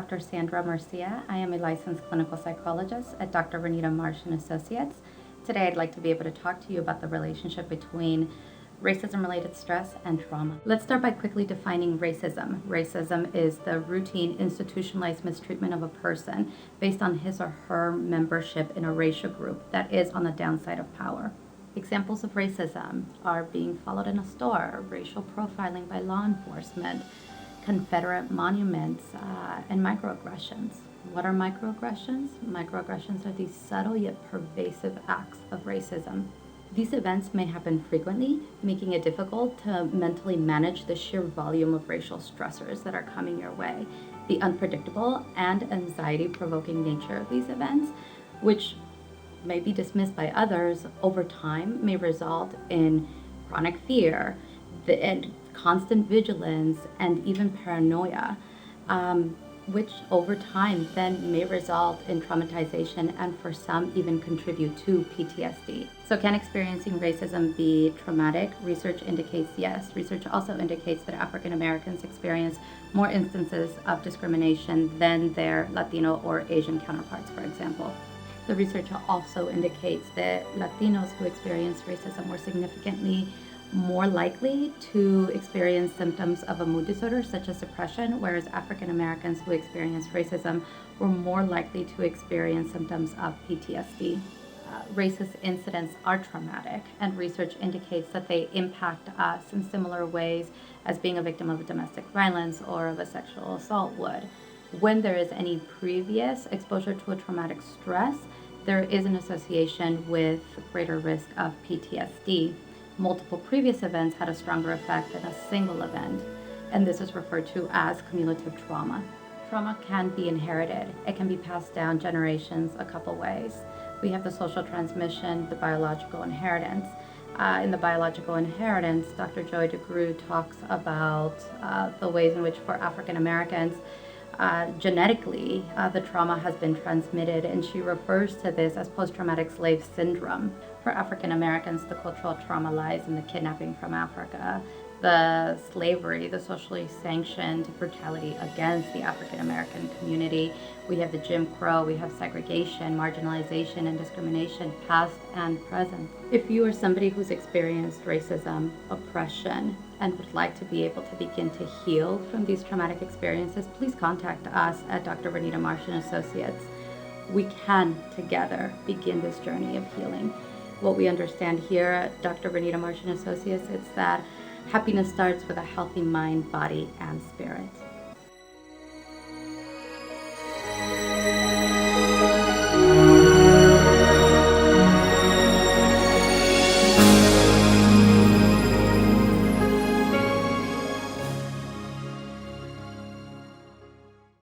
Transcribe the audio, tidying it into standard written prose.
Dr. Sandra Murcia. I am a licensed clinical psychologist at Dr. Renita Marsh and Associates. Today, I'd like to be able to talk to you about the relationship between racism-related stress and trauma. Let's start by quickly defining racism. Racism is the routine, institutionalized mistreatment of a person based on his or her membership in a racial group that is on the downside of power. Examples of racism are being followed in a store, racial profiling by law enforcement, Confederate monuments, and microaggressions. What are microaggressions? Microaggressions are these subtle yet pervasive acts of racism. These events may happen frequently, making it difficult to mentally manage the sheer volume of racial stressors that are coming your way. The unpredictable and anxiety-provoking nature of these events, which may be dismissed by others, over time may result in chronic fear and constant vigilance and even paranoia, which over time then may result in traumatization and for some even contribute to PTSD. So can experiencing racism be traumatic? Research indicates yes. Research also indicates that African Americans experience more instances of discrimination than their Latino or Asian counterparts, for example. The research also indicates that Latinos who experience racism were significantly more likely to experience symptoms of a mood disorder such as depression, whereas African Americans who experience racism were more likely to experience symptoms of PTSD. Racist incidents are traumatic, and research indicates that they impact us in similar ways as being a victim of domestic violence or of a sexual assault would. When there is any previous exposure to a traumatic stress, there is an association with greater risk of PTSD. Multiple previous events had a stronger effect than a single event, and this is referred to as cumulative trauma. Trauma can be inherited. It can be passed down generations a couple ways. We have the social transmission, the biological inheritance. In the biological inheritance, Dr. Joy DeGruy talks about the ways in which for African Americans, genetically, the trauma has been transmitted, and she refers to this as post-traumatic slave syndrome. For African Americans, the cultural trauma lies in the kidnapping from Africa, the slavery, the socially sanctioned brutality against the African American community. We have the Jim Crow, we have segregation, marginalization, and discrimination, past and present. If you are somebody who's experienced racism, oppression, and would like to be able to begin to heal from these traumatic experiences, please contact us at Dr. Renita Marsh and Associates. We can together begin this journey of healing. What we understand here at Dr. Renita Marsh and Associates is that happiness starts with a healthy mind, body, and spirit.